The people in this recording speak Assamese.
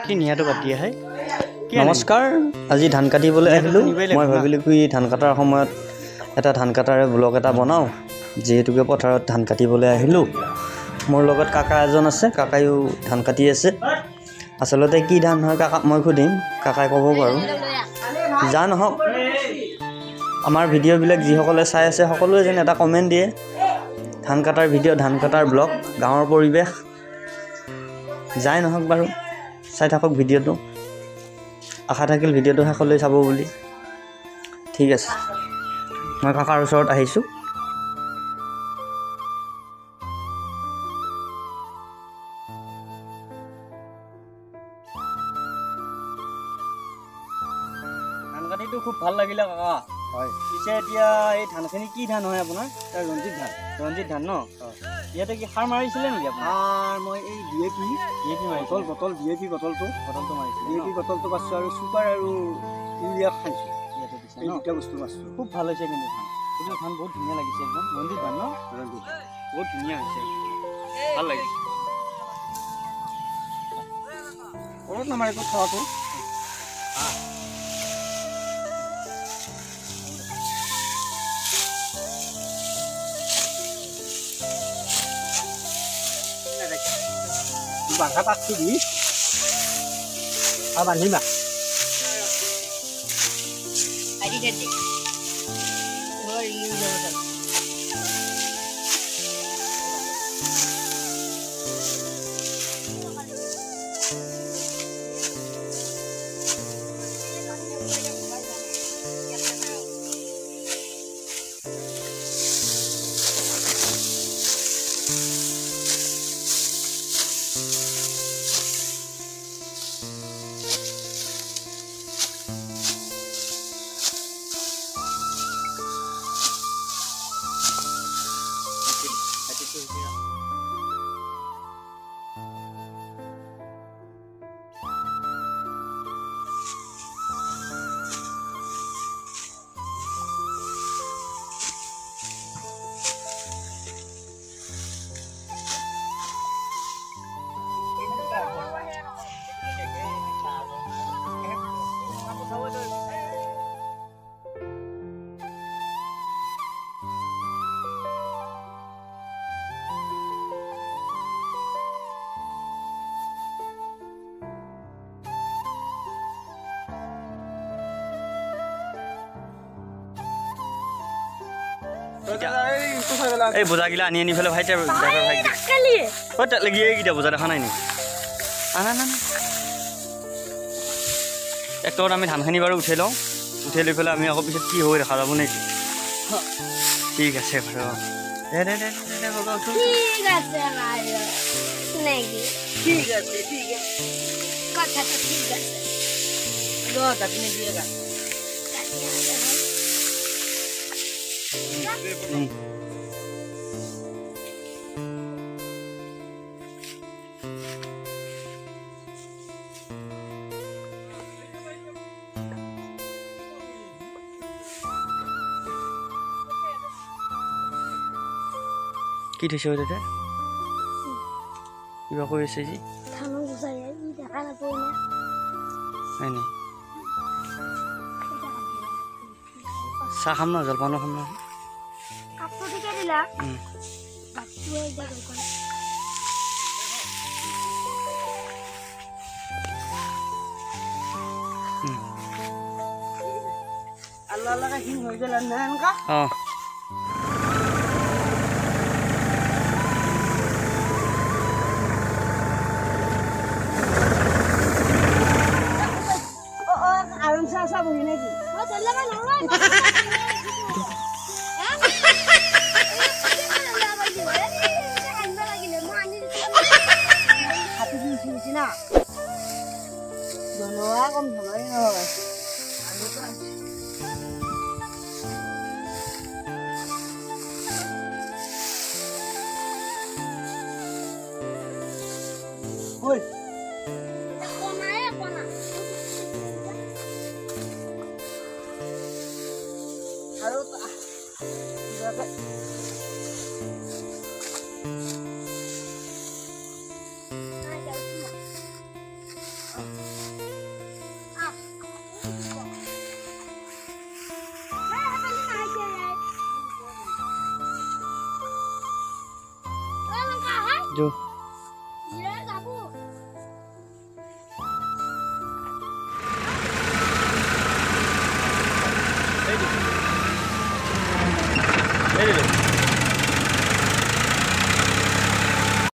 কি নিয়াটো কাটি আহে নমস্কাৰ আজি ধান কাটিবলৈ আহিলোঁ মই ভাবিলোঁ কি ধান কটাৰ সময়ত এটা ধান কটাৰে ব্লগ এটা বনাওঁ যিহেতুকে পথাৰত ধান কাটিবলৈ আহিলোঁ মোৰ লগত কাকা এজন আছে কাকায়ো ধান কাটি আছে আচলতে কি ধান হয় কাকাক মই সুধিম কাকাই ক'ব বাৰু যা নহওক আমাৰ ভিডিঅ'বিলাক যিসকলে চাই আছে সকলোৱে যেন এটা কমেণ্ট দিয়ে ধান কটাৰ ভিডিঅ' ধান কটাৰ ব্লগ গাঁৱৰ পৰিৱেশ যাই নহওক বাৰু চাই থাকক ভিডিঅ'টো আশা থাকিল ভিডিঅ'টো শেষলৈ চাব বুলি ঠিক আছে মই কাকাৰ ওচৰত আহিছোঁ ধান কাটিটো খুব ভাল লাগিলে কাকা হয় পিছে এতিয়া এই ধানখিনি কি ধান হয় আপোনাৰ ৰঞ্জিত ধান ন ইয়াতে কি সাৰ মাৰিছিলে নেকি আপোনাৰ মই এই DAP মাৰিছিল বটল DAP বটলটো মাৰিছিলে DAP বটলটো পাইছোঁ আৰু চুপাৰ আৰু ইউৰিয়া খাইছোঁ ইয়াতে দিছে এই ন দুটা বস্তু পাইছোঁ খুব ভাল হৈছে কিন্তু ধান কিন্তু ধান বহুত ধুনীয়া লাগিছে একদম ৰঞ্জিত ধান ন বহুত ধুনীয়া হৈছে ভাল লাগিছে ঘৰত নামাৰে একো খোৱাটো বান্ধা পাতটো দি আৰু বান্ধিবা এই বোজাগিলা আনি পেলাই ভাইটি লাগি এইকেইটা বোজা দেখা নাই নেকি আনা না ট্ৰেক্টৰত আমি ধানখিনি বাৰু উঠাই লওঁ উঠাই লৈ পেলাই আমি আকৌ পিছত কি হৈ দেখা যাব নেকি ঠিক আছে বাৰু কি থৈছে তাতে কিবা কৈ আছে যি হয় নি চাহ খাম ন জলপানো খাম ন অঁ Jo.